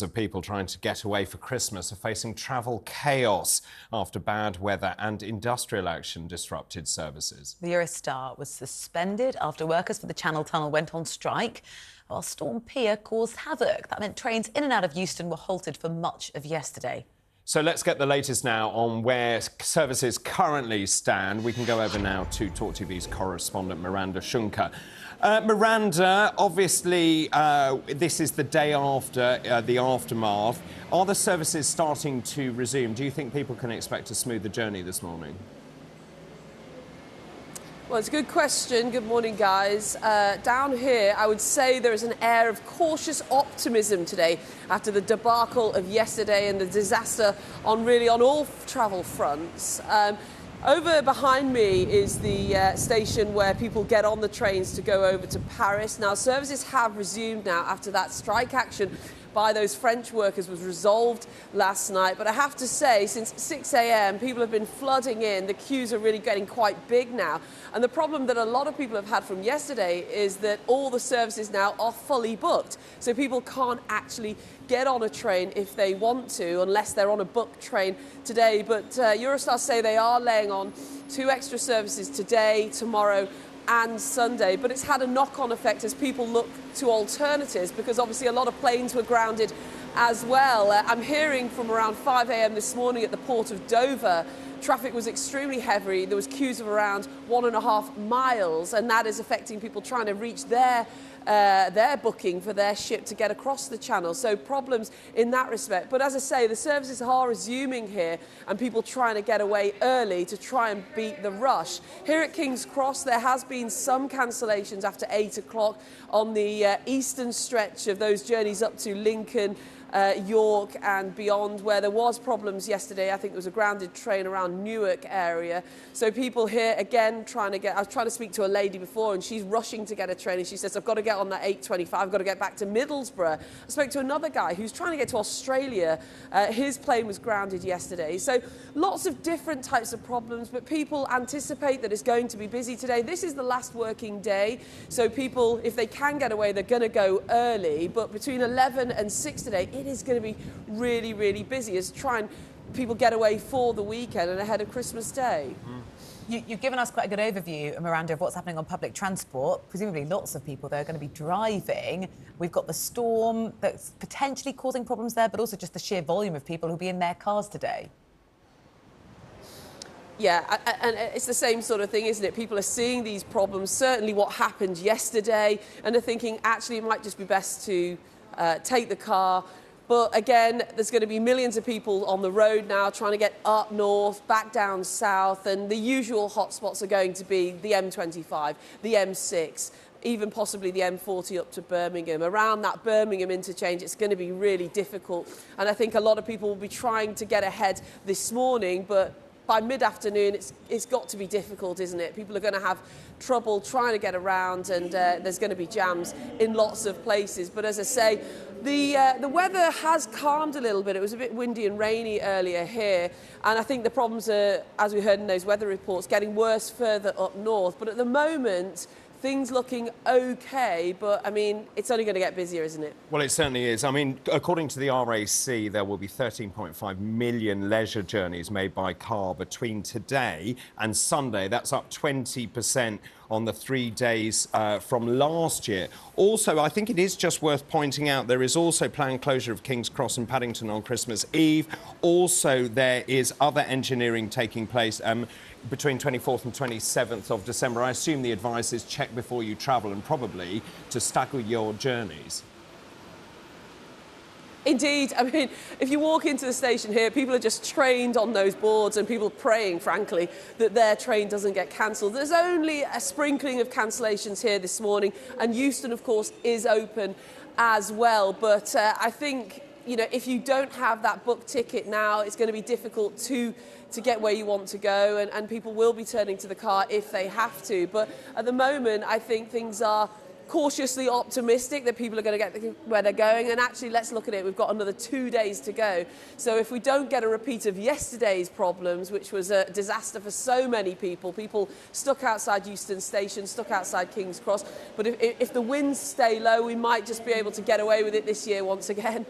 Of people trying to get away for Christmas are facing travel chaos after bad weather and industrial action disrupted services. The Eurostar was suspended after workers for the Channel Tunnel went on strike, while Storm Pia caused havoc. That meant trains in and out of Euston were halted for much of yesterday. So let's get the latest now on where services currently stand. We can go over now to TalkTV's correspondent Miranda Schunke. Miranda, obviously this is the day after the aftermath. Are the services starting to resume? Do you think people can expect a smoother journey this morning? Well, it's a good question. Good morning, guys. Down here, I would say there is an air of cautious optimism today after the debacle of yesterday and the disaster on all travel fronts. Over behind me is the station where people get on the trains to go over to Paris. Now, services have resumed now after that strike action by those French workers was resolved last night. But I have to say, since 6 a.m, people have been flooding in. The queues are really getting quite big now. And the problem that a lot of people have had from yesterday is that all the services now are fully booked. So people can't actually get on a train if they want to, unless they're on a booked train today. But Eurostar say they are laying on 2 extra services today, tomorrow and Sunday, but it's had a knock-on effect as people look to alternatives, because obviously a lot of planes were grounded as well. I'm hearing from around 5 a.m. this morning at the port of Dover, traffic was extremely heavy. There was queues of around 1.5 miles, and that is affecting people trying to reach their booking for their ship to get across the channel. So problems in that respect. But as I say, the services are resuming here and people trying to get away early to try and beat the rush. Here at King's Cross, there has been some cancellations after 8 o'clock on the eastern stretch of those journeys up to Lincoln, York and beyond, where there was problems yesterday. I think there was a grounded train around Newark area. So people here again I was trying to speak to a lady before and she's rushing to get a train and she says, I've got to get on that 8:25, I've got to get back to Middlesbrough. I spoke to another guy who's trying to get to Australia. His plane was grounded yesterday. So lots of different types of problems, but people anticipate that it's going to be busy today. This is the last working day. So people, if they can get away, they're going to go early. But between 11 and 6 today, it is going to be really, really busy as people get away for the weekend and ahead of Christmas Day. You've given us quite a good overview, Miranda, of what's happening on public transport. Presumably lots of people there are going to be driving. We've got the storm that's potentially causing problems there, but also just the sheer volume of people who'll be in their cars today. Yeah, and it's the same sort of thing, isn't it? People are seeing these problems, certainly what happened yesterday, and are thinking, actually, it might just be best to take the car. But again, there's going to be millions of people on the road now trying to get up north, back down south, and the usual hotspots are going to be the M25, the M6, even possibly the M40 up to Birmingham. Around that Birmingham interchange, it's going to be really difficult. And I think a lot of people will be trying to get ahead this morning, but by mid-afternoon, it's got to be difficult, isn't it? People are going to have trouble trying to get around, and there's going to be jams in lots of places. But as I say, the weather has calmed a little bit. It was a bit windy and rainy earlier here, and I think the problems are, as we heard in those weather reports, getting worse further up north. But at the moment, things looking okay, but I mean, it's only going to get busier, isn't it? Well, it certainly is. I mean, according to the RAC, there will be 13.5 million leisure journeys made by car between today and Sunday. That's up 20% on the 3 days from last year. Also, I think it is just worth pointing out there is also planned closure of King's Cross and Paddington on Christmas Eve. Also, there is other engineering taking place between 24th and 27th of December. I assume the advice is check before you travel and probably to stagger your journeys. Indeed. I mean, if you walk into the station here, people are just trained on those boards and people praying, frankly, that their train doesn't get cancelled. There's only a sprinkling of cancellations here this morning, and Euston, of course, is open as well. But I think, you know, if you don't have that book ticket now, it's going to be difficult to get where you want to go, and people will be turning to the car if they have to. But at the moment, I think things are cautiously optimistic that people are going to get where they're going. And actually, let's look at it. We've got another 2 days to go. So if we don't get a repeat of yesterday's problems, which was a disaster for so many people stuck outside Euston Station, stuck outside King's Cross. But if the winds stay low, we might just be able to get away with it this year once again.